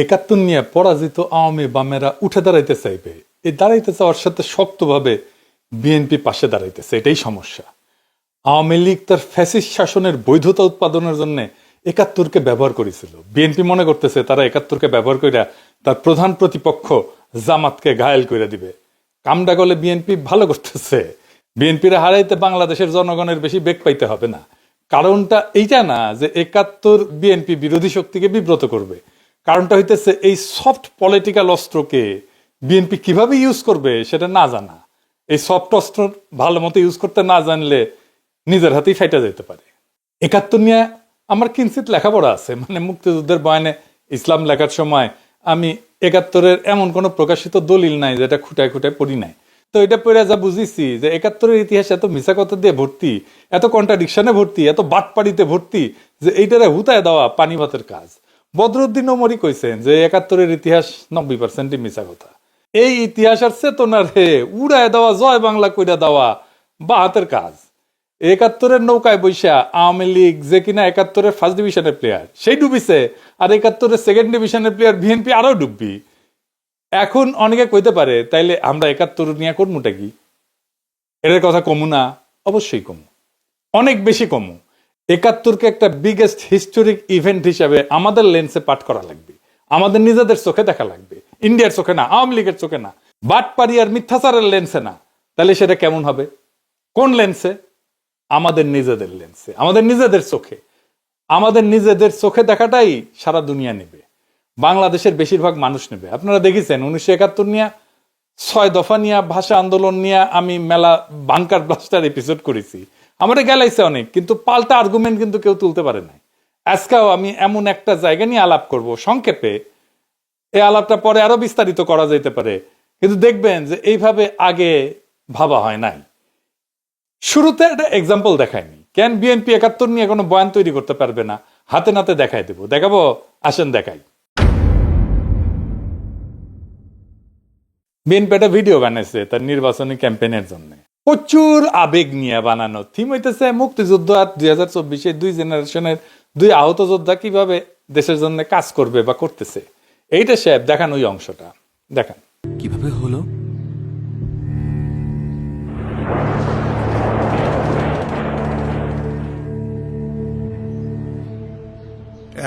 একাত্তর নিয়ে পরাজিত আওয়ামী বামেরা উঠে দাঁড়াইতে চাইবে, এই দাঁড়াইতে চাওয়ার সাথে শক্তভাবে বিএনপি পাশে দাঁড়াইতেছে, এটাই সমস্যা। আওয়ামী লীগ তার ফ্যাসিস্ট শাসনের বৈধতা উৎপাদনের জন্য একাত্তরকে ব্যবহার করেছিল। বিএনপি মনে করতেছে তারা একাত্তরকে ব্যবহার করে তার প্রধান প্রতিপক্ষ জামাতকে ঘায়েল করে দিবে। কামডা গলে বিএনপি ভালো করতেছে। বিএনপির হারাইতে বাংলাদেশের জনগণের বেশি বেগ পাইতে হবে না। কারণটা এইটা না যে একাত্তর বিএনপি বিরোধী শক্তিকে বিব্রত করবে, কারণটা হইতেছে এই সফট পলিটিক্যাল অস্ত্রকে বিএনপি কিভাবে ইউজ করবে সেটা না জানা। এই সফট অস্ত্র ভালো মতো ইউজ করতে না জানলে নিজের হাতেই ফাইটা যেতে পারে। একাত্তর নিয়ে আমার কিঞ্চিত লেখাপড়া আছে, মানে মুক্তিযুদ্ধের বয়ানে ইসলাম লেখার সময় আমি একাত্তরের এমন কোনো প্রকাশিত দলিল নাই যেটা খুঁটায় খুঁটায় পড়ি নাই। তো এটা পড়ে যা বুঝেছি যে একাত্তরের ইতিহাস এত মিছা কথা দিয়ে ভর্তি, এত কন্ট্রাডিকশনে ভর্তি, এত বাটপাড়িতে ভর্তি যে এইটারে হুতায় দেওয়া পানি ভাতের কাজ। বদরুদ্দিন ওমরই কইছেন যে একাত্তরের ইতিহাস 90% মিছা কথা। এই ইতিহাসের চেতনারে উড়ায় দেওয়া, জয় বাংলা কইরা দেওয়া বা হাতের কাজ। একাত্তরের নৌকায় বৈশা আওয়ামী লীগ যে কিনা একাত্তরের ফার্স্ট ডিভিশনের প্লেয়ার সেই ডুবিছে, আর একাত্তরের সেকেন্ড ডিভিশনের প্লেয়ার বিএনপি আরো ডুববি। এখন অনেকে কইতে পারে তাইলে আমরা একাত্তর নিয়ে করমুটা কি? এর কথা কমু না? অবশ্যই কমু, অনেক বেশি কমু। একাত্তরকে একটা বিগেস্ট হিস্টোরিক ইভেন্ট হিসাবে আমাদের লেন্সে পাঠ করা লাগবে, আমাদের নিজেদের চোখে দেখা লাগবে, ইন্ডিয়ার চোখে না, আওয়ামী লীগের চোখে না, বাটপাড়ি আর মিথ্যাচারের লেন্সে না। তাহলে সেটা কেমন হবে? কোন লেন্সে? আমাদের নিজেদের লেন্সে, আমাদের নিজেদের চোখে। আমাদের নিজেদের চোখে দেখাটাই সারা দুনিয়া নেবে, বাংলাদেশের বেশিরভাগ মানুষ নেবে। আপনারা দেখেছেন 1971 নিয়ে, 6 দফা নিয়ে, ভাষা আন্দোলন নিয়ে আমি মেলা বাংকার ব্লাস্টার এপিসোড করেছি। আমার গেলাইছে অনেক, কিন্তু পাল্টা আর্গুমেন্ট কিন্তু কেউ তুলতে পারে নাই। আজকেও আমি এমন একটা জায়গা নিয়ে আলাপ করব সংক্ষেপে, এই আলাপটা পরে আরো বিস্তারিত করা যেতে পারে, কিন্তু দেখবেন যে এইভাবে আগে ভাবা হয় নাই। শুরুতে একটা এক্সাম্পল দেখায়নি কেন বিএনপি একাত্তর নিয়ে কোনো বয়ান তৈরি করতে পারবে না, হাতে নাতে দেখাই দেবো। দেখাবো, আসেন দেখাই। বিএনপি একটা ভিডিও বানাইছে তার নির্বাচনী ক্যাম্পেইনের জন্য, প্রচুর আবেগ নিয়ে বানানো। থিম হইতেছে মুক্তিযুদ্ধ আর 2024 দুই জেনারেশনের দুই আহত যোদ্ধা কিভাবে দেশের জন্য কাজ করবে বা করতেছে। এইটা সাহেব দেখান, ওই অংশটা দেখান। কিভাবে হলো?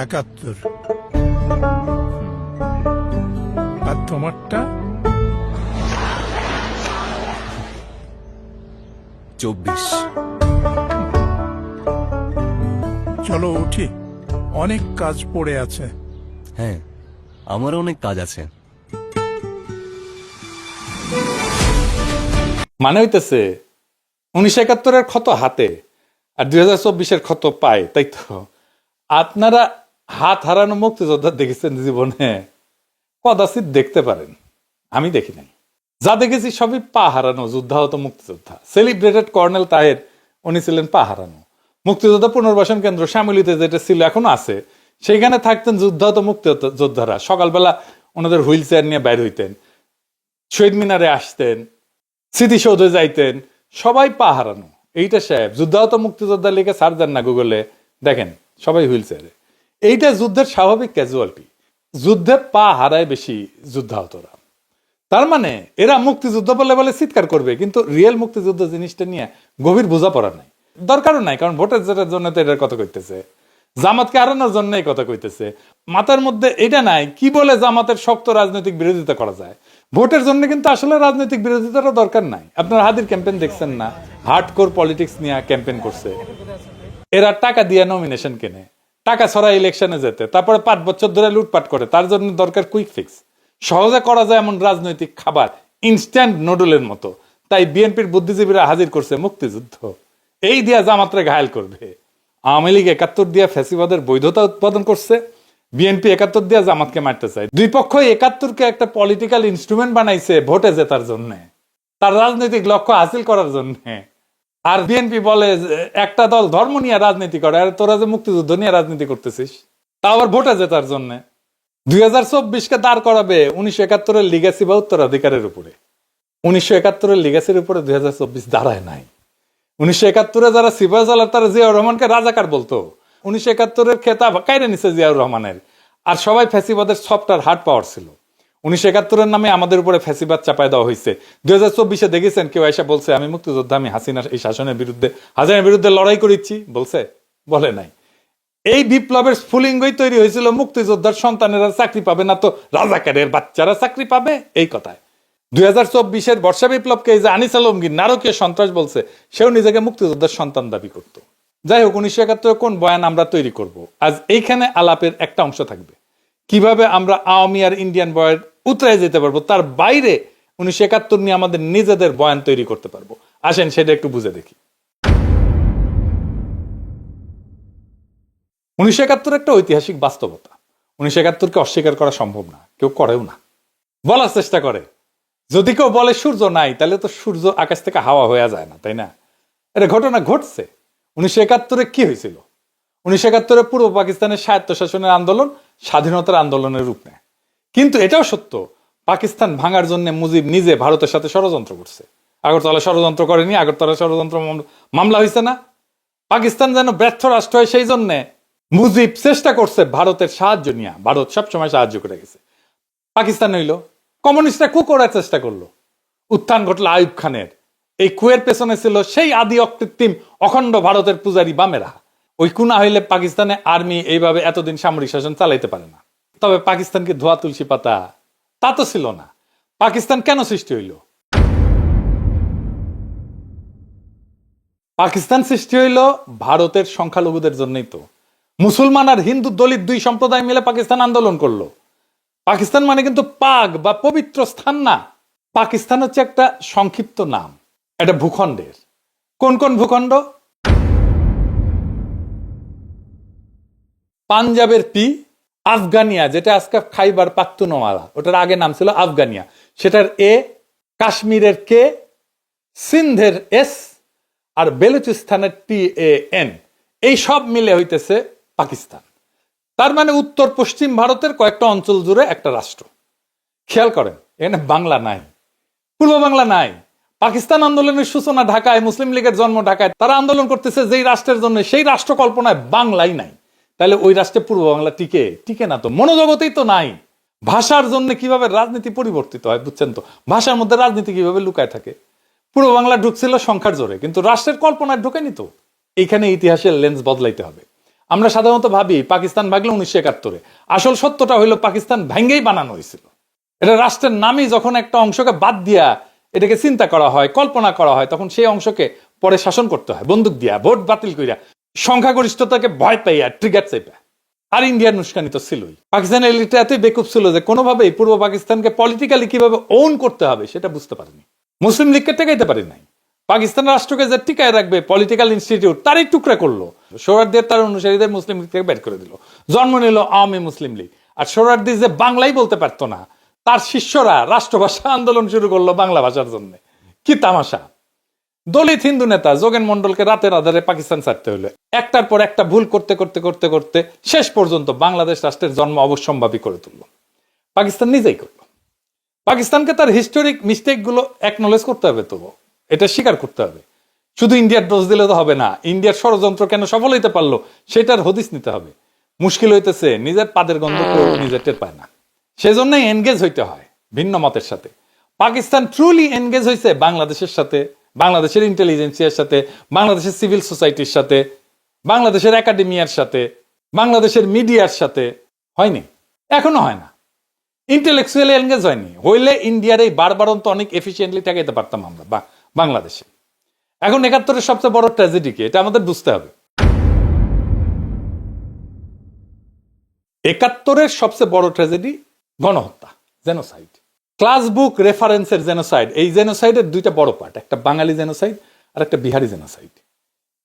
একাত্তর। আর তোমারটা? 24। চলো উঠি, অনেক কাজ পড়ে আছে। হ্যাঁ, আমারও অনেক কাজ আছে। মানে হইতেছে 1971-এর ক্ষত হাতে আর 2024-এর ক্ষত পায়, তাই তো? আপনারা হাত হারানো মুক্তিযোদ্ধা দেখেছেন জীবনে? কদাচিৎ দেখতে পারেন, আমি দেখি নাই। যা দেখেছি সবই পা হারানো যোদ্ধাহত মুক্তিযোদ্ধা। সেলিব্রেটেড কর্নেল তাহের, উনি ছিলেন পা হারানো। মুক্তিযোদ্ধা পুনর্বাসন কেন্দ্র শ্যামলীতে যেটা ছিল এখনো আছে, সেইখানে থাকতেন যুদ্ধাহত মুক্তিযোদ্ধারা। সকালবেলা ওনাদের হুইল চেয়ার নিয়ে বাইর হইতেন, শহীদ মিনারে আসতেন, স্মৃতিসৌধে যাইতেন, সবাই পা হারানো। এইটা সাহেব যুদ্ধাহত মুক্তিযোদ্ধা লিখে সার্চ দেন না গুগলে, দেখেন সবাই হুইল চেয়ারে। এইটা যুদ্ধের স্বাভাবিক ক্যাজুয়ালিটি। যুদ্ধে পা হারায় বেশি যুদ্ধাহতরা। তার মানে এরা মুক্তিযুদ্ধ বলে বলে চিৎকার করবে, কিন্তু রিয়েল মুক্তিযুদ্ধ জিনিসটা নিয়ে গভীর বোঝাপড়া নাই, দরকারও নাই। কারণ ভোটের জেতার জন্য তো এটার কথা কইতেছে, জামাতকে হারানোর জন্য এই কথা কইতেছে। মাথার মধ্যে এটা নাই কি বলে জামাতের শক্ত রাজনৈতিক বিরোধিতা করা যায়। ভোটের জন্য কিন্তু আসলে রাজনৈতিক বিরোধিতারও দরকার নাই। আপনার হাদির ক্যাম্পেইন দেখছেন না? হার্ডকোর পলিটিক্স নিয়ে ক্যাম্পেইন করছে। এরা টাকা দিয়ে নমিনেশন কেনে, টাকা ছড়া ইলেকশনে যেতে, তারপরে 5 বছর ধরে লুটপাট করে। তার জন্য দরকার কুইক ফিক্স, সহজে করা যায় এমন রাজনৈতিক খাবার, ইনস্ট্যান্ট নুডলের মতো। তাই বিএনপির বুদ্ধিজীবীরা হাজির করছে মুক্তিযুদ্ধ, এই দিয়া জামাতরে ঘায়েল করবে। আওয়ামী লীগ 71 দিয়া ফ্যাসিবাদের বৈধতা উৎপাদন করছে, বিএনপি 71 দিয়া জামাতকে মারতে চায়। দুই পক্ষই 71-কে একটা পলিটিক্যাল ইনস্ট্রুমেন্ট বানাইছে ভোটে জেতার জন্য, তার রাজনৈতিক লক্ষ্য হাসিল করার জন্য। আর বিএনপি বলে একটা দল ধর্ম নিয়ে রাজনীতি করে, আর তোরা যে মুক্তিযুদ্ধ নিয়ে রাজনীতি করতেছিস, তা আবার ভোটে জেতার জন্য। 2024-কে দাঁড় করাবে 1971-এর লিগ্যাসি বা উত্তরাধিকারের উপরে। 1971-এর লিগ্যাসির উপরে 2024 দাঁড়ায় নাই। 1971-এ যারা সিপাহী সালার তারা জিয়াউর রহমানকে রাজাকার বলতো। 1971-এর খেতাব কাইরে নিছে জিয়াউর রহমানের। আর সবাই ফ্যাসিবাদের সফট আর হার্ড পাওয়ার ছিল। 1971-এর নামে আমাদের উপরে ফ্যাসিবাদ চাপায় দেওয়া হয়েছে। 2024-এ দেখেছেন কেউ এসে বলছে আমি মুক্তিযোদ্ধা, আমি হাসিনার এই শাসনের বিরুদ্ধে, হাসিনার বিরুদ্ধে লড়াই করেছি, বলছে? বলে নাই। এই বিপ্লবের স্ফুলিঙ্গই তৈরি হয়েছিল মুক্তিযোদ্ধার সন্তানেরা চাকরি পাবে না তো রাজাকারের বাচ্চারা চাকরি পাবে, এই কথায়। 2024-এর বর্ষা বিপ্লবকে এই যে আনিস আলমগীর নারকীয় সন্ত্রাস বলছে, সেও নিজেকে মুক্তিযোদ্ধার সন্তান দাবি করত। যাই হোক, 1971 কোন বয়ান আমরা তৈরি করব, আজ এইখানে আলাপের একটা অংশ থাকবে। কিভাবে আমরা আওয়ামী আর ইন্ডিয়ান বয়ান উতরাই যেতে পারবো, তার বাইরে 1971 নিয়ে আমাদের নিজেদের বয়ান তৈরি করতে পারবো। আসেন সেটা একটু বুঝে দেখি। 1971 একটা ঐতিহাসিক বাস্তবতা। 1971-কে অস্বীকার করা সম্ভব না, কেউ করেও না। বলার চেষ্টা করে, যদি কেউ বলে সূর্য নাই, তাহলে তো সূর্য আকাশ থেকে হাওয়া হয়ে যায় না, তাই না? এটা ঘটনা ঘটছে। 1971-এ কি হয়েছিল? 1971-এ পূর্ব পাকিস্তানের স্বায়ত্তশাসনের আন্দোলন স্বাধীনতার আন্দোলনের রূপ নেয়। কিন্তু এটাও সত্য, পাকিস্তান ভাঙার জন্য মুজিব নিজে ভারতের সাথে ষড়যন্ত্র করছে। আগরতলা ষড়যন্ত্র করেনি? আগরতলা ষড়যন্ত্র মামলা হয়েছে না? পাকিস্তান যেন ব্যর্থ রাষ্ট্র হয়, সেই জন্যে মুজিব চেষ্টা করছে ভারতের সাহায্য নিয়ে। ভারত সবসময় সাহায্য করে গেছে। পাকিস্তান হইল কমিউনিস্টরা কু করার চেষ্টা করলো, উত্থান ঘটলো আইয়ুব খানের। এই কুয়ের পেছনে ছিল সেই আদি অকৃত্রিম অখণ্ড ভারতের পূজারী বামেরা। ওই কুনা হইলে পাকিস্তানে আর্মি এইভাবে এতদিন সামরিক শাসন চালাইতে পারে না। তবে পাকিস্তানকে ধোয়া তুলসী পাতা তা তো ছিল না। পাকিস্তান কেন সৃষ্টি হইল? পাকিস্তান সৃষ্টি হইল ভারতের সংখ্যালঘুদের জন্যই তো। মুসলমান আর হিন্দু দলিত দুই সম্প্রদায় মিলে পাকিস্তান আন্দোলন করলো। পাকিস্তান মানে কিন্তু পাক বা পবিত্র স্থান না। পাকিস্তান হচ্ছে একটা সংক্ষিপ্ত নাম, একটা ভূখণ্ডের। কোন কোন ভূখণ্ড? পাঞ্জাবের পি, আফগানিয়া যেটা আজকে খাইবার পাখতুনওয়ালা, ওটার আগে নাম ছিল আফগানিয়া, সেটার এ, কাশ্মীরের কে, সিন্ধের এস, আর বেলুচিস্তানের TAN, এই সব মিলে হইতেছে পাকিস্তান। তার মানে উত্তর পশ্চিম ভারতের কয়েকটা অঞ্চল জুড়ে একটা রাষ্ট্র। খেয়াল করেন, এখানে বাংলা নাই, পূর্ব বাংলা নাই। পাকিস্তান আন্দোলনের সূচনা ঢাকায়, মুসলিম লীগের জন্ম ঢাকায়। তারা আন্দোলন করতেছে যেই রাষ্ট্রের জন্য, সেই রাষ্ট্র কল্পনায় বাংলাই নাই। তাহলে ওই রাষ্ট্রে পূর্ব বাংলা টিকে না তো, মনোজগতেই তো নাই। ভাষার জন্য কিভাবে রাজনীতি পরিবর্তিত হয় বুঝছেন তো? ভাষার মধ্যে রাজনীতি কিভাবে লুকায় থাকে। পূর্ব বাংলা ঢুকছিল সংখ্যার জোরে, কিন্তু রাষ্ট্রের কল্পনায় ঢোকেনি তো। এইখানে ইতিহাসের লেন্স বদলাইতে হবে। আমরা সাধারণত ভাবি পাকিস্তান ভাগলো 1971-এ। আসল সত্যটা হইলো পাকিস্তান ভেঙ্গেই বানানো হয়েছিল। এটা রাষ্ট্রের নামই যখন একটা অংশকে বাদ দিয়া এটাকে চিন্তা করা হয়, কল্পনা করা হয়, তখন সেই অংশকে পরে শাসন করতে হয় বন্দুক দিয়া, ভোট বাতিল কইরা, সংখ্যাগরিষ্ঠতাকে ভয় পাইয়া, ট্রিগার চাইপা। আর ইন্ডিয়ার উস্কানি তো ছিলই। পাকিস্তানের এলিটটা এতই বেকুব ছিল যে কোনোভাবেই পূর্ব পাকিস্তানকে পলিটিক্যালি কিভাবে ওন করতে হবে সেটা বুঝতে পারেনি। মুসলিম লীগকে টেকাইতে পারে নাই। পাকিস্তান রাষ্ট্রকে যে টিকায় রাখবে পলিটিক্যাল ইনস্টিটিউট, তারই টুকরা করলো। সোহরাওয়ার্দী তার অনুসারীদের মুসলিম লীগ থেকে বের করে দিল। জন্ম নিল আওয়ামী মুসলিম লীগ। আর সোহরাওয়ার্দী যে বাংলাই বলতে পারতো না, তার শিষ্যরা রাষ্ট্রভাষা আন্দোলন শুরু করলো বাংলা ভাষার জন্য। কি তামাশা! দলিত হিন্দু নেতা যোগেন মন্ডলকে রাতের আধারে পাকিস্তান ছাড়তে হলো। একটার পর একটা ভুল করতে করতে করতে করতে শেষ পর্যন্ত বাংলাদেশ রাষ্ট্রের জন্ম অবশ্যম্ভাবী করে তুলল। পাকিস্তান নিজেই করলো। পাকিস্তানকে তার হিস্টোরিক মিস্টেক গুলো একনলেজ করতে হবে, তো এটা স্বীকার করতে হবে। শুধু ইন্ডিয়ার দোষ দিলে তো হবে না। ইন্ডিয়ার ষড়যন্ত্র কেন সফল হইতে পারলো সেটার হদিস নিতে হবে। মুশকিল হইতেছে নিজের পাদের গন্ধ কেউ নিজের টের পায় না। সেজন্যই এনগেজ হইতে হয় ভিন্ন মতের সাথে। পাকিস্তান ট্রুলি এনগেজ হয়েছে বাংলাদেশের সাথে, বাংলাদেশের ইন্টেলিজেন্সিয়ার সাথে, বাংলাদেশের সিভিল সোসাইটির সাথে, বাংলাদেশের একাডেমিয়ার সাথে, বাংলাদেশের মিডিয়ার সাথে। হয়নি, এখনো হয় না। ইন্টেলেকচুয়ালি এনগেজ হয়নি। হইলে ইন্ডিয়ার এই বারবারন্ত অনেক এফিসিয়েন্টলি ঠেকাইতে পারতাম আমরা বাংলাদেশে। এখন 71-এর সবচেয়ে বড় ট্র্যাজেডি কি, এটা আমাদের বুঝতে হবে। 71-এর সবচেয়ে বড় ট্র্যাজেডি গণহত্যা, জেনোসাইড। ক্লাস বুক রেফারেন্সের জেনোসাইড। এই জেনোসাইডের দুইটা বড় পার্ট, একটা বাঙালি জেনোসাইড আর একটা বিহারি জেনোসাইড।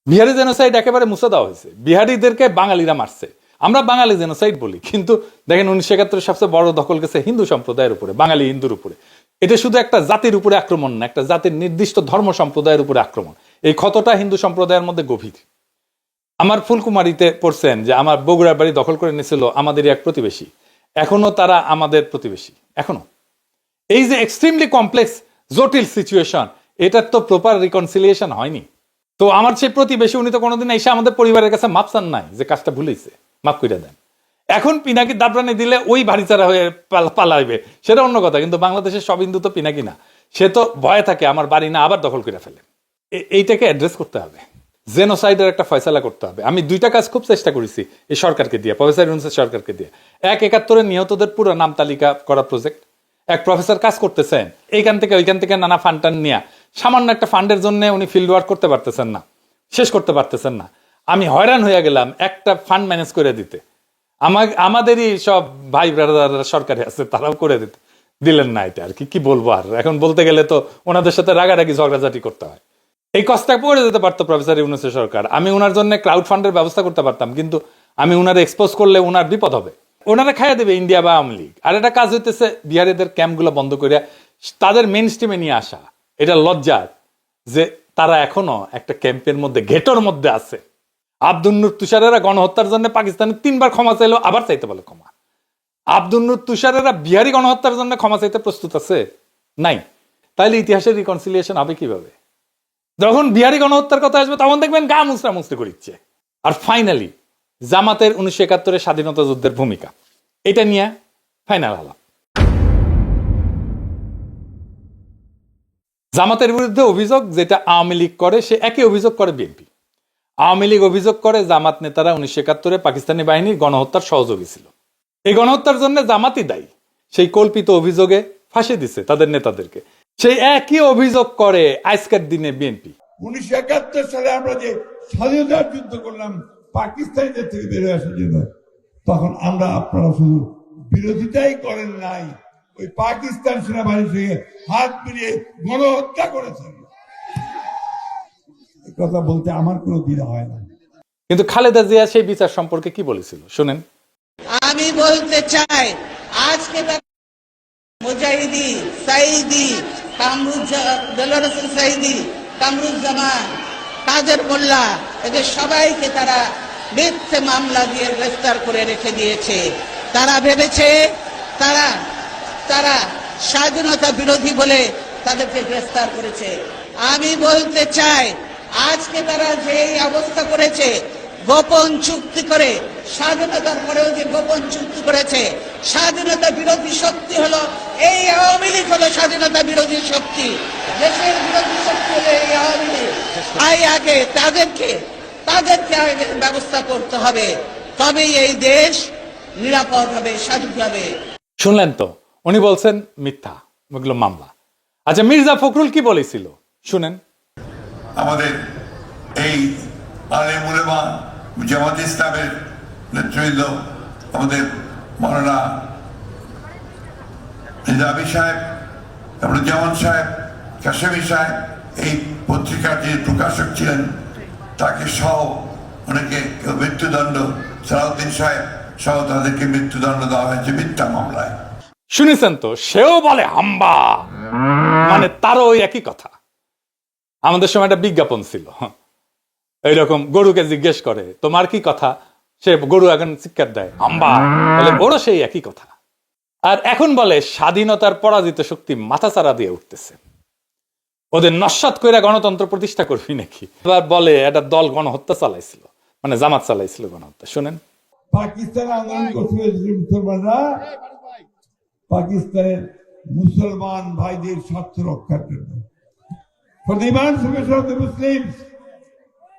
বিহারি জেনোসাইড একেবারে মুছে দেওয়া হয়েছে, বিহারিদেরকে বাঙালিরা মারছে। আমরা বাঙালি জেনোসাইড বলি, কিন্তু দেখেন 1971-এর সবচেয়ে বড় দখল গেছে হিন্দু সম্প্রদায়ের উপরে, বাঙালি হিন্দুর উপরে। এটা শুধু একটা জাতির উপরে আক্রমণ না, একটা জাতির নির্দিষ্ট ধর্ম সম্প্রদায়ের উপরে আক্রমণ। এই ক্ষতটা হিন্দু সম্প্রদায়ের মধ্যে গভীর। আমার ফুলকুমারিতে পড়ছেন যে আমার বগুড়ার বাড়ি দখল করে নিয়েছিল আমাদেরই এক প্রতিবেশী। এখনো তারা আমাদের প্রতিবেশী, এখনো। এই যে এক্সট্রিমলি কমপ্লেক্স জটিল সিচুয়েশন, এটার তো প্রপার রিকনসিলিয়েশন হয়নি। তো আমার সেই প্রতিবেশী, উনি তো কোনোদিন এসে আমাদের পরিবারের কাছে মাপ চান নাই যে কাজটা ভুলেছে, মাফ করে দেন। এখন পিনাকি দাবরানি দিলে ওই ভারীচারা হয়ে পালাইবে, সেটা অন্য কথা। কিন্তু বাংলাদেশের সব হিন্দু তো পিনাকি না, সে তো ভয়ে থাকে আমার বাড়ি না আবার দখল করে ফেলে। এইটাকে অ্যাড্রেস করতে হবে, জেনোসাইডের একটা ফয়সালা করতে হবে। আমি দুইটা কাজ খুব চেষ্টা করেছি এই সরকারকে দিয়ে, প্রফেসর ইউনূসের সরকারকে দিয়ে। ১/৭১ নিহতদের পুরো নাম তালিকা করা প্রজেক্ট, এক প্রফেসর কাজ করতেছেন এইখান থেকে ওইখান থেকে নানা ফান্ড টান নিয়ে, সামান্য একটা ফান্ডের জন্য উনি ফিল্ড ওয়ার্ক করতে পারতেছেন না, শেষ করতে পারতেছেন না। আমি হয়রান হয়ে গেলাম একটা ফান্ড ম্যানেজ করে দিতে, আমাদেরই সব ভাই ব্রাদাররা সরকারে আছে, তারাও করে দিলেন না। এটা আর কি বলবো, আর এখন বলতে গেলে তো ওনাদের সাথে রাগারাগি ঝগড়াঝাটি করতে হয়। এই কষ্টটা পড়ে যেতে পারতো প্রফেসর ইউনূসের সরকার, আমি ওনার জন্য ক্রাউড ফান্ডের ব্যবস্থা করতে পারতাম, কিন্তু আমি ওনার এক্সপোজ করলে ওনার বিপদ হবে, ওনারা খাইয়া দেবে ইন্ডিয়া বা আওয়ামী লীগ। আর একটা কাজ হইতেছে বিহারিদের ক্যাম্পগুলো বন্ধ করে তাদের মেইন স্ট্রিমে নিয়ে আসা। এটা লজ্জার যে তারা এখনো একটা ক্যাম্পের মধ্যে, ঘেটোর মধ্যে আছে। আব্দুল নূর তুষারেরা গণহত্যার জন্য পাকিস্তানে 3বার ক্ষমা চাইলো, আবার চাইতে বলে ক্ষমা। আব্দুল নূর তুষারেরা বিহারি গণহত্যার জন্য ক্ষমা চাইতে প্রস্তুত আছে? নাই। তাইলে ইতিহাসের রিকনসিলিয়েশন হবে কিভাবে? যখন বিহারি গণহত্যার কথা আসবে তখন দেখবেন গা মুসরা মুসরি করিচ্ছে। আর ফাইনালি জামাতের 1971 স্বাধীনতা যুদ্ধের ভূমিকা, এটা নিয়ে ফাইনাল আলাপ। জামাতের বিরুদ্ধে অভিযোগ যেটা আওয়ামী লীগ করে, সে একই অভিযোগ করে বিএনপি। আওয়ামী লীগ অভিযোগ করে জামাত নেতারা 1971 পাকিস্তানি বাহিনীর গণহত্যার সহযোগী ছিল, এই গণহত্যার জন্য জামাতই দায়ী। সেই কল্পিত অভিযোগে ফাঁসি দিছে তাদের নেতাদেরকে। সেই একই অভিযোগ করে আজকের দিনে বিএনপি। 1971 সালে আমরা যে স্বাধীনতার যুদ্ধ করলাম পাকিস্তানিদের থেকে বের হয়ে আসার জন্য, তখন আপনারা শুধু বিরোধিতাই করেন নাই, ওই পাকিস্তান সেনাবাহিনীর সঙ্গে হাত মিলিয়ে গণহত্যা করেছেন। এই কথা বলতে আমার কোনো দ্বিধা হয় না। কিন্তু খালেদা জিয়া সেই বিচার সম্পর্কে কি বলেছিল শুনেন। আমি বলতে চাই, আজকে মুজাহিদি সাইদি দেলোয়ার হোসেন সাইদি, কামরুজ্জামান, কাদের মোল্লা, এদের সবাইকে তারা মিথ্যে মামলা দিয়ে গ্রেফতার করে রেখে দিয়েছে। তারা ভেবেছে তারা স্বাধীনতা বিরোধী বলে তাদেরকে গ্রেফতার করেছে। আমি বলতে চাই, আজকে তারা যে অবস্থা করেছে, গোপন চুক্তি করে, স্বাধীনতার পরেও যে গোপন চুক্তি করেছে, স্বাধীনতা বিরোধী শক্তি হলো এই আওয়ামী লীগ, হলো স্বাধীনতা বিরোধী শক্তি, দেশের বিরোধী শক্তি হলো এই আওয়ামী লীগ। আগে তাদেরকে আগে ব্যবস্থা করতে হবে, তবেই এই দেশ নিরাপদ হবে, স্বাধীন হবে। শুনলেন তো, উনি বলছেন মিথ্যা, ওগুলো মামলা। আচ্ছা, মির্জা ফখরুল কি বলেছিল শুনেন। আমাদের এই আলেম উলেমা জামাত ইসলামের নেতৃবৃন্দ, আমাদের মাওলানা নিজামী সাহেব, তারপরে জামান সাহেব, কাশেমি সাহেব, এই পত্রিকার যে প্রকাশক ছিলেন তাকে সহ অনেকে মৃত্যুদণ্ড, সালাউদ্দিন সাহেব সহ তাদেরকে মৃত্যুদণ্ড দেওয়া হয়েছে মিথ্যা মামলায়। শুনেছেন তো, সেও বলে হাম্বা, মানে তারও ওই একই কথা। আমাদের সময় একটা বিজ্ঞাপন ছিল এইরকম, গরুকে জিজ্ঞেস করে তোমার কি কথা, সে গরু এখন চিৎকার দেয় হাম্বা, বলে ওরও সেই একই কথা। আর এখন বলে স্বাধীনতার পরাজিত শক্তি মাথাচাড়া দিয়ে উঠতেছে, ওদের নস্যাৎ কইরা গণতন্ত্র প্রতিষ্ঠা করবি নাকি। এবার বলে একটা দল গণহত্যা চালাইছিল, মানে জামাত চালাইছিল গণহত্যা। শুনেন, পাকিস্তান আন্দোলন করতে হয়েছিল মুসলমানরা পাকিস্তানের মুসলমান ভাইদের স্বার্থ রক্ষার জন্য,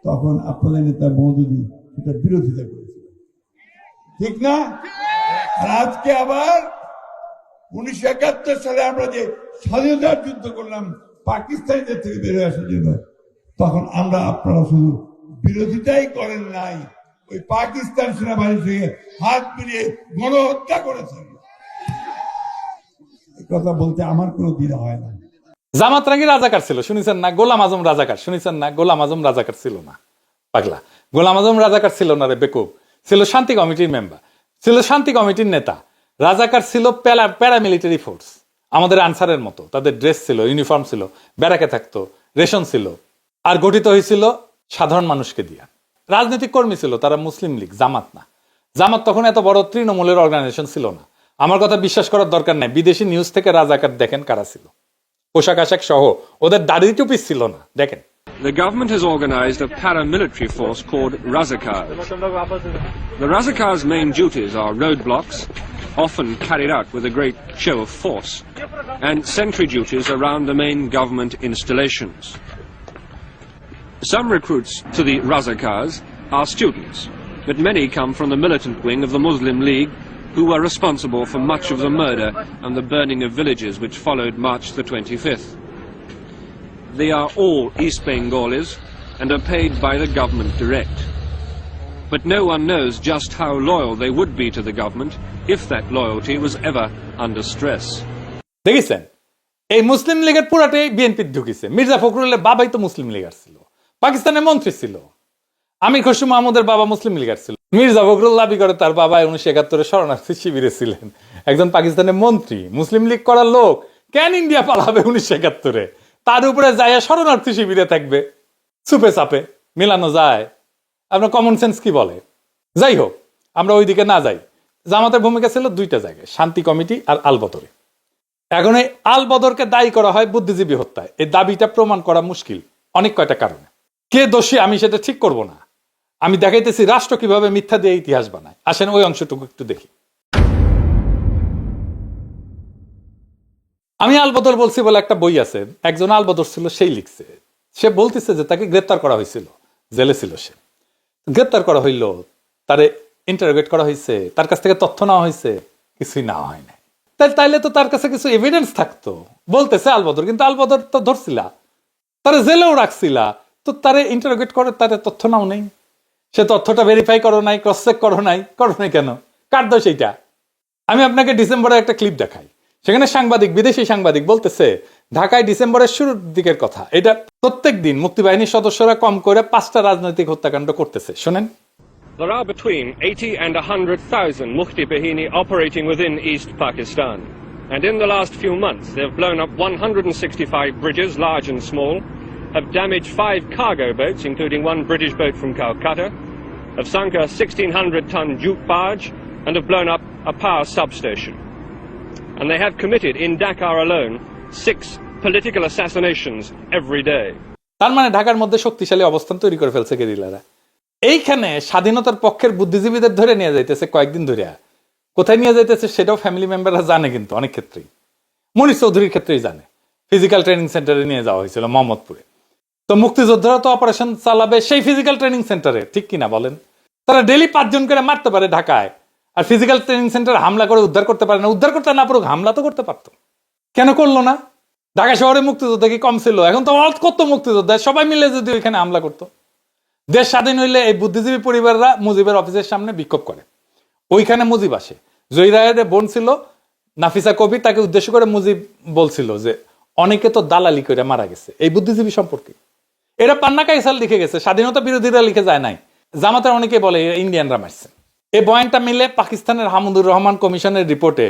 তখন আপনাদের নেতা মওদুদী এটা বিরোধিতা করেছিল, ঠিক না? আর আজকে আবার 1971 সালে আমরা যে স্বাধীনতার যুদ্ধ করলাম পাকিস্তানিদের থেকে বের হয়ে আসার জন্য, তখন আপনারা শুধু বিরোধিতাই করেন নাই, ওই পাকিস্তান সেনাবাহিনীর সঙ্গে হাত মিলিয়ে গণহত্যা করেছেন। এই কথা বলতে আমার কোনো দ্বিধা হয় না। জামাত রাঙ্গি রাজাকার ছিল শুনেছেন না, গোলাম আজম রাজাকার শুনেছেন না, গোলাম আজম রাজাকার ছিল না পাগলা, গোলাম আজম রাজাকার ছিল না রে বেকুব, ছিল শান্তি কমিটির মেম্বার, ছিল শান্তি কমিটির নেতা। রাজাকার ছিল প্যারামিলিটারি ফোর্স, আমাদের আনসারের মতো, তাদের ড্রেস ছিল, ইউনিফর্ম ছিল, ব্যারাকে থাকতো, রেশন ছিল, আর গঠিত হয়েছিল সাধারণ মানুষকে দিয়া। রাজনৈতিক কর্মী ছিল তারা, মুসলিম লীগ, জামাত না। জামাত তখন এত বড় তৃণমূলের অর্গানাইজেশন ছিল না। আমার কথা বিশ্বাস করার দরকার নাই, বিদেশি নিউজ থেকে রাজাকার দেখেন কারা ছিল, পোশাক আশাক সহ, ওদের দাড়ি টুপি ছিল না, দেখেন। The government has organized a paramilitary force called Razakars. The Razakars' main duties are roadblocks, often carried out with a great show of force, and sentry duties around the main government installations. Some recruits to the Razakars are students, but many come from the militant wing of the Muslim League, who were responsible for much of the murder and the burning of villages which followed March the 25th. They are all East Bengalis and are paid by the government direct. But no one knows just how loyal they would be to the government if that loyalty was ever under stress. দেখেছেন এই মুসলিম লীগের পুরাটাই BNP ঢুকিছে। Mirza ফখরুলের বাবাই তো মুসলিম লীগার ছিল, পাকিস্তানের মন্ত্রী ছিল। আমির খসরু মাহমুদের বাবা মুসলিম লীগার ছিল। মির্জা ফখরুল দাবি করে তার বাবা 1971 শরণার্থী শিবিরে ছিলেন, একজন পাকিস্তানের মন্ত্রী, মুসলিম লীগ করার লোক। কেন ইন্ডিয়া পালাবে 1971? তার উপরে যায় শরণার্থী শিবিরে থাকবে। চুপে চাপে মিলানো যায়? আপনার কমন সেন্স কি বলে? যাই হোক, আমরা ওইদিকে না যাই। জামাতের ভূমিকা ছিল দুইটা জায়গায়, শান্তি কমিটি আর আলবদরে। এখন এই আলবদরকে দায়ী করা হয় বুদ্ধিজীবী হত্যায়। এই দাবিটা প্রমাণ করা মুশকিল অনেক কয়টা কারণে। কে দোষী আমি সেটা ঠিক করব না, আমি দেখাইতেছি রাষ্ট্র কিভাবে মিথ্যা দিয়ে ইতিহাস বানায়। আসেন ওই অংশটুকু একটু দেখি। আমি আলবদর বলছি বলে একটা বই আছে, একজন আলবদর ছিল, সেই লিখছে। সে বলতেছে যে তাকে গ্রেপ্তার করা হয়েছিল, জেলে ছিল সে। গ্রেপ্তার করা হইল, তারে ইন্টারোগেট করা হয়েছে, তার কাছ থেকে তথ্য নেওয়া হয়েছে, কিছুই নেওয়া হয় না। তাইলে তো তার কাছে কিছু এভিডেন্স থাকতো, বলতেছে আলবদর। কিন্তু আলবদর তো ধরছিলা, তারে জেলেও রাখছিলা, তো তারে ইন্টারোগেট করে তারে তথ্য নাও নেই। সে তথ্যটা ভেরিফাই করো নাই, ক্রস চেক করো নাই কেন? কার দোষ এইটা? আমি আপনাকে ডিসেম্বরে একটা ক্লিপ দেখাই। সেখানে সাংবাদিক, বিদেশি সাংবাদিক বলতেছে ঢাকায় ডিসেম্বরের শুরুর দিকের কথা, এটা প্রত্যেক দিন মুক্তিবাহিনীর সদস্যরা কম করে 5টা রাজনৈতিক হত্যাকাণ্ড করতেছে। শোনেন। There are between 80 and 100,000 Mufti Bahini operating within East Pakistan. And in the last few months, they've blown up 165 bridges, large and small, have damaged 5 cargo boats, including one British boat from Calcutta, have sunk a 1,600-ton jute barge, and have blown up a power substation. And they have committed, in Dakar alone, 6 political assassinations every day. তার মানে ঢাকার মধ্যে শক্তিশালী অবস্থান তৈরি করে ফেলছে গেরিলারা। এইখানে স্বাধীনতার পক্ষের বুদ্ধিজীবীদের ধরে নিয়ে যাইতেছে কয়েকদিন ধরে। কোথায় নিয়ে যাইতেছে সেটাও ফ্যামিলি মেম্বাররা জানে, কিন্তু অনেক ক্ষেত্রেই, মনির চৌধুরীর ক্ষেত্রেই জানে। ফিজিক্যাল ট্রেনিং সেন্টারে নিয়ে যাওয়া হয়েছিল মোহাম্মদপুরে। তো মুক্তিযোদ্ধারা তো অপারেশন চালাবে সেই ফিজিক্যাল ট্রেনিং সেন্টারে, ঠিক কিনা বলেন? তারা ডেইলি 5 জন করে মারতে পারে ঢাকায়, আর ফিজিক্যাল ট্রেনিং সেন্টারে হামলা করে উদ্ধার করতে পারে না। উদ্ধার করতে না পারুক, হামলা তো করতে পারতো, কেন করলো না? ঢাকা শহরে মুক্তিযোদ্ধা কি কম ছিল? এখন তো কত মুক্তিযোদ্ধা, সবাই মিলে যদি ওইখানে হামলা করতো। দেশ স্বাধীন হইলে এই বুদ্ধিজীবী পরিবাররা মুজিবের অফিসের সামনে বিক্ষোভ করে, ওইখানে মুজিব আসে। জয়রায়ের বোন ছিল নাফিসা কবির, তাকে উদ্দেশ্য করে মুজিব বলছিল যে অনেকে তো দালালি করে মারা গেছে এই বুদ্ধিজীবী সম্পর্কে। এরা পান্না কাইসাল লিখে গেছে, স্বাধীনতা বিরোধীরা লিখে যায় নাই। জামাতের অনেকে বলে ইন্ডিয়ানরা মারছে। এই বয়ানটা মিলে পাকিস্তানের হামিদুর রহমান কমিশনের রিপোর্টে,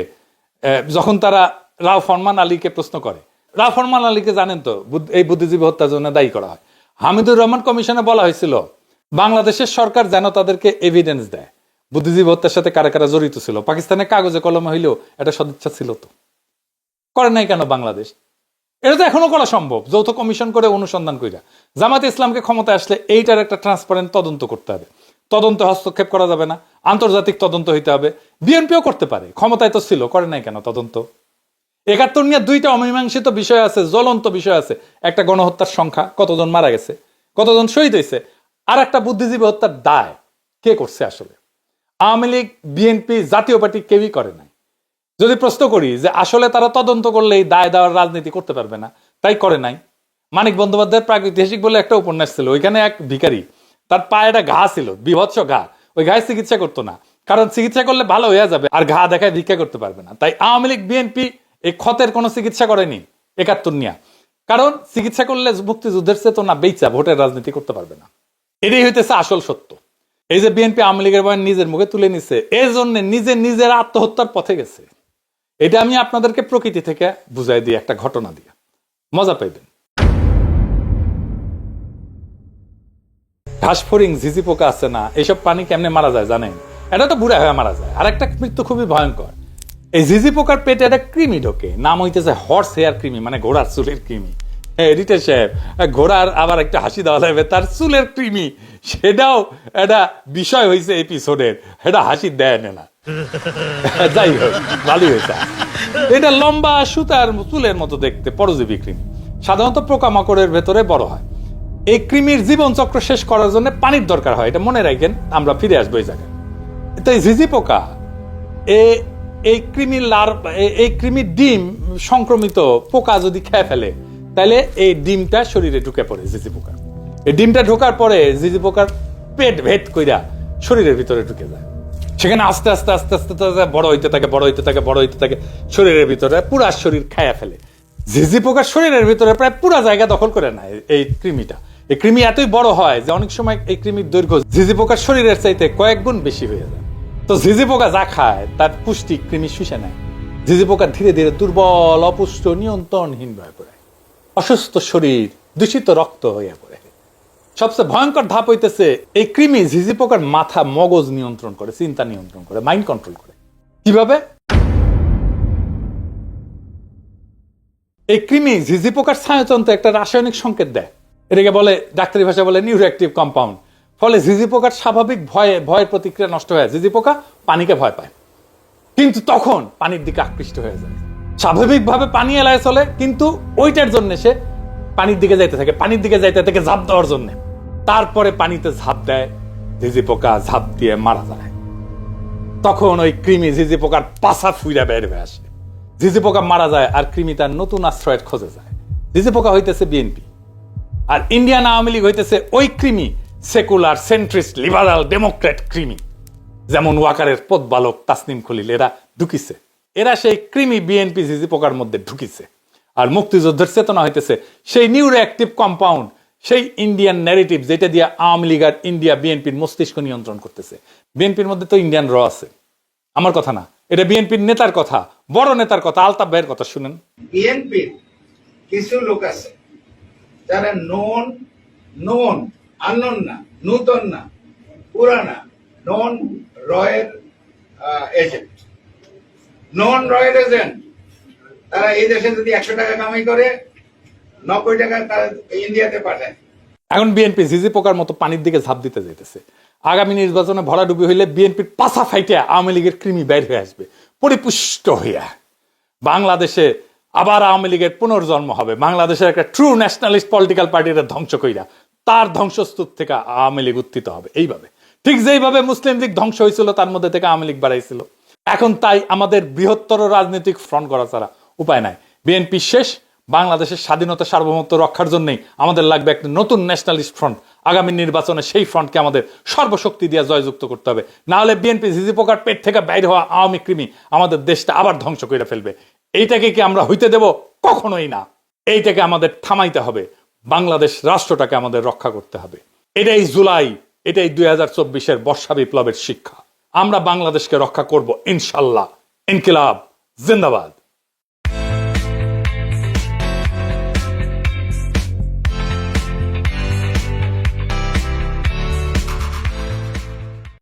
যখন তারা রাও ফরমান আলীকে প্রশ্ন করে, রাও ফরমান আলীকে জানেন তো এই বুদ্ধিজীবী হত্যার জন্য দায়ী করা হয়। হামিদুর রহমান কমিশনে বলা হয়েছিল বাংলাদেশের সরকার যেন তাদেরকে এভিডেন্স দেয় বুদ্ধিজীবী হত্যার সাথে কারা কারা জড়িত ছিল। পাকিস্তানের কাগজে কলমে হইলেও এটা সদিচ্ছা ছিল, তো করে নাই কেন বাংলাদেশ? এটা তো এখনো করা সম্ভব, যৌথ কমিশন করে অনুসন্ধান কইরা। জামাতে ইসলামকে ক্ষমতায় আসলে এইটার একটা ট্রান্সপারেন্ট তদন্ত করতে হবে। তদন্তে হস্তক্ষেপ করা যাবে না, আন্তর্জাতিক তদন্ত হইতে হবে। বিএনপিও করতে পারে, ক্ষমতায় তো ছিল, করে নাই কেন তদন্ত? 71 নিয়ে 2টা অমীমাংসিত বিষয় আছে, জ্বলন্ত বিষয় আছে। একটা গণহত্যার সংখ্যা, কতজন মারা গেছে, কতজন শহীদ হয়েছে, আর একটা বুদ্ধিজীবী হত্যার দায় কে করছে আসলে? আওয়ামী লীগ, বিএনপি, জাতীয় পার্টি কেউই করে নাই। যদি প্রশ্ন করি যে আসলে তারা তদন্ত করলে এই দায় দেওয়ার রাজনীতি করতে পারবে না, তাই করে নাই। মানিক বন্দ্যোপাধ্যায়ের প্রাগৈতিহাসিক বলে একটা উপন্যাস ছিল, ওইখানে এক ভিখারি, তার পায়ে একটা ঘা ছিল, বিভৎস ঘা, ওই ঘায়ে চিকিৎসা করতো না, কারণ চিকিৎসা করলে ভালো হয়ে যাবে, আর ঘা দেখায় ভিক্ষা করতে পারবে না। তাই আওয়ামী লীগ, বিএনপি এই ক্ষতের কোনো চিকিৎসা করেনি 71 নিয়ে, কারণ চিকিৎসা করলে মুক্তিযুদ্ধের চেতনা বেইচা ভোটের রাজনীতি করতে পারবে না। এটাই হইতেছে আসল সত্য। এই যে বিএনপি আওয়ামী লীগের বয়ান নিজের মুখে তুলে নিছে, এই জন্য নিজের আত্মহত্যার পথে গেছে। এটা আমি আপনাদেরকে প্রকৃতি থেকে বুঝাই দিই একটা ঘটনা দিয়ে, মজা পাইবেন। ঘাসফড়িং, ঝিঝি পোকা আছে না, এইসব পানি কেমনে মারা যায় জানেন? এটা তো বুড়া হয়ে মারা যায়। আর একটা মৃত্যু খুবই ভয়ঙ্কর, এই ঝিঝি পোকার পেটে একটা কৃমি ঢোকে, নাম হইতেছে হর্স হেয়ার কৃমি, মানে ঘোড়ার চুলের কৃমি। এডিটর সাহেব, ঘোড়ার আবার একটা হাসি দেওয়া লাগবে, তার চুলের কৃমি, সেটাও একটা বিষয় হয়েছে এপিসোডের, এটা হাসি দেয় না। যাই হোক, ভালোই হয়েছে। এটা লম্বা সুতার চুলের মতো দেখতে, পরজীবী কৃমি, সাধারণত পোকামাকড়ের ভেতরে বড় হয়। এই কৃমির জীবন চক্র শেষ করার জন্য পানির দরকার হয়, এটা মনে রাখেন, আমরা ফিরে আসবো এই জায়গায়। তো এই ঝিঝি পোকা, এই কৃমির ডিম সংক্রমিত পোকা যদি খেয়ে ফেলে, তাহলে এই ডিমটা শরীরে ঢুকে পড়ে ঝিঝি পোকা। এই ডিমটা ঢোকার পরে ঝিঝি পোকার পেট ভেদ কইরা শরীরের ভিতরে ঢুকে যায়, সেখানে আস্তে আস্তে আস্তে আস্তে বড় হইতে থাকে, বড় হইতে থাকে, বড় হইতে থাকে, শরীরের ভিতরে পুরা শরীর খায়া ফেলে। ঝিঝি পোকার শরীরের ভিতরে প্রায় পুরা জায়গা দখল করে নেয় এই কৃমিটা। এই কৃমি এতই বড় হয় যে অনেক সময় এই কৃমির দৈর্ঘ্য ঝিঝি পোকার শরীরের চাইতে কয়েক গুণ বেশি হয়ে যায়। তো ঝিঝি পোকা যা খায় তার পুষ্টি কৃমি শুষে নেয়। ঝিঝি পোকা ধীরে ধীরে দুর্বল, অপুষ্ট, নিয়ন্ত্রণহীন হয়ে পড়ে, অসুস্থ শরীর, দূষিত রক্ত হয়ে পড়ে। সবচেয়ে ভয়ঙ্কর ধাপ হইতেছে, এই কৃমি ঝিঝি পোকার মাথা, মগজ নিয়ন্ত্রণ করে, চিন্তা নিয়ন্ত্রণ করে, মাইন্ড কন্ট্রোল করে। কিভাবে? এই কৃমি ঝিঝি পোকার স্নায়ুতন্ত্রে একটা রাসায়নিক সংকেত দেয়, এটাকে বলে, ডাক্তারি ভাষা বলে নিউরোঅ্যাক্টিভ কম্পাউন্ড। ফলে ঝিঝি পোকার স্বাভাবিক ভয়ের প্রতিক্রিয়া নষ্ট হয়ে, ঝিঝি পোকা পানিকে ভয় পায়, কিন্তু তখন পানির দিকে আকৃষ্ট হয়ে যায়। স্বাভাবিকভাবে পানি এলায় চলে, কিন্তু ওইটার জন্য সে পানির দিকে যাইতে থাকে, পানির দিকে যাইতে থাকে ঝাঁপ দেওয়ার জন্য। তারপরে পানিতে ঝাঁপ দেয়, ঝিঝি পোকা ঝাঁপ দিয়ে মারা যায়। তখন ওই কৃমি ঝিঝি পোকার পাছা ফুইরা বের হয়ে আসে, ঝিঝি পোকা মারা যায়, আর কৃমি তার নতুন আশ্রয়ের খোঁজে যায়। ঝিঝি পোকা হইতেছে বিএনপি, আর ইন্ডিয়ান আওয়ামী লীগ হইতেছে ওই কৃমি, সেকুলার, সেন্ট্রিস্ট, লিবারাল, ডেমোক্রেট কৃমি, যেমন ওয়াকারের পথবালক তাসনিম খলিল, এরা ঢুকিছে, এরা সেই কৃমি বিএনপি ঝিঝি পোকার মধ্যে ঢুকিছে। আর মুক্তিযুদ্ধের চেতনা হইতেছে সেই নিউরোঅ্যাক্টিভ কম্পাউন্ড, সেই ইন্ডিয়ান ন্যারেটিভ, যেটা দিয়ে আওয়ামী লীগ আর ইন্ডিয়া বিএনপির মস্তিষ্ক নিয়ন্ত্রণ করতেছে। বিএনপির মধ্যে তো ইন্ডিয়ান র আছে, আমার কথা না, এটা বিএনপির নেতার কথা, বড় নেতার কথা, আলতাফ ভাইয়ের কথা শুনেন। বিএনপির কিছু লোক আছে যারা নন আননোন না, নূতন না, পুরানা, নন রয়ের এজেন্ট, নন রয়ের এজেন্ট। তারা এই দেশে যদি 100 টাকা কামাই করে, 90 টাকা তারা ইন্ডিয়াতে পাঠায়। এখন বিএনপি ঝিঝি পোকার মতো পানির দিকে ঝাঁপ দিতে যাইতেছে। আগামী নির্বাচনে ভরাডুবি হইলে বিএনপির পাছা ফাইটে আওয়ামী লীগের কৃমি বের হয়ে আসবে পরিপুষ্ট হইয়া। বাংলাদেশে আবার আওয়ামী লীগের পুনর্জন্ম হবে, বাংলাদেশের একটা ট্রু ন্যাশনালিস্ট পলিটিক্যাল পার্টির ধ্বংস কইরা তার ধ্বংসস্তূপ থেকে আওয়ামী লীগ উত্থিত হবে। এইভাবে, ঠিক যেইভাবে মুসলিম লীগ ধ্বংস হয়েছিল, তার মধ্যে থেকে আওয়ামী লীগ বাড়াইছিল। এখন তাই আমাদের বৃহত্তর রাজনৈতিক ফ্রন্ট করা ছাড়া উপায় নাই। বিএনপি শেষ, বাংলাদেশের স্বাধীনতা সার্বভৌমত্ব রক্ষার জন্যই আমাদের লাগবে একটা নতুন ন্যাশনালিস্ট ফ্রন্ট। আগামী নির্বাচনে সেই ফ্রন্টকে আমাদের সর্বশক্তি দিয়ে জয়যুক্ত করতে হবে, না হলে বিএনপি ঝিঝি পোকার পেট থেকে বাইর হওয়া আওয়ামী কৃমি আমাদের দেশটা আবার ধ্বংস করে ফেলবে। এইটাকে কি আমরা হইতে দেব? কখনোই না। এইটাকে আমাদের থামাইতে হবে, বাংলাদেশ রাষ্ট্রটাকে আমাদের রক্ষা করতে হবে। এটাই জুলাই, এটাই 2024-এর বর্ষা বিপ্লবের শিক্ষা। আমরা বাংলাদেশকে রক্ষা করব ইনশাল্লাহ। ইনকিলাব জিন্দাবাদ।